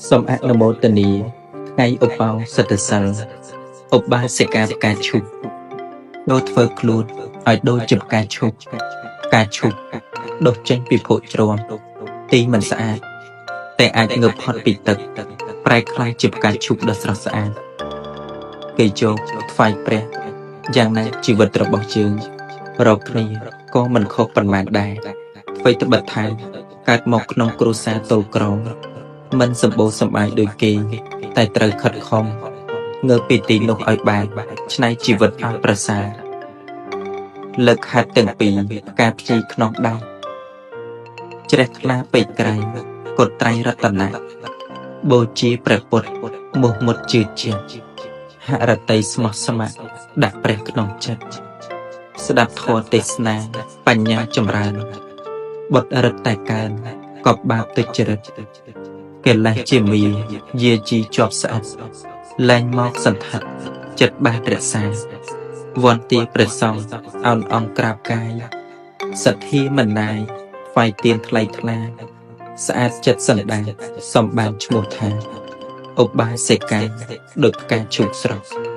សូមអនុមោទនាថ្ងៃឧបោសថសិលឧបាសិកាផ្កាឈូកដូរធ្វើខ្លួនឲ្យដូចជាផ្កាឈូកដុះចេញពីភក់ជ្រាំទីមិនស្អាតតែអាចងើបផុតពីទឹកប្រែក្លាយជាផ្កាឈូកដ៏ស្រស់ស្អាតគេយកថ្វាយព្រះយ៉ាងណាជីវិតរបស់យើងរកគ្នាក៏មិនខុសប៉ុន្មានដែរអ្វីត្បិតថាកើតមកក្នុងគ្រួសារទល់ក្រមមិនសម្បូរសម្បាយដូចគេតែត្រូវខិតខំងើបពីទីនោះឲ្យបានឆ្នៃជីវិតឲ្យប្រសើរលើកហាត់ទាំងពីរផ្កាភ្ញីក្នុងដៃជ្រះថ្លាពេកក្រៃកុដត្រៃរតនៈបូជាព្រះពុទ្ធមោះមុតជឿជាក់ហរតីស្មោះស្ម័គ្រដាក់ព្រះក្នុងចិត្តស្ដាប់ធម៌ទេសនាបញ្ញាចម្រើនបុត្ររិទ្ធតែកើនកប់បាបទុច្ចរិតកិលេសជាមីយាជីជាប់ស្អិតលែងមកសន្ធិដ្ឋចិត្តបានរក្សាវន្ទាព្រះសង្ឃអោនអង្គក្រាបកាយសទ្ធាមិនណាយថ្វាយទៀនថ្លៃថ្លាស្អាតចិត្តសន្តានសំបានឈ្មោះថាឧបាសិកាដូចផ្កាឈូកស្រស់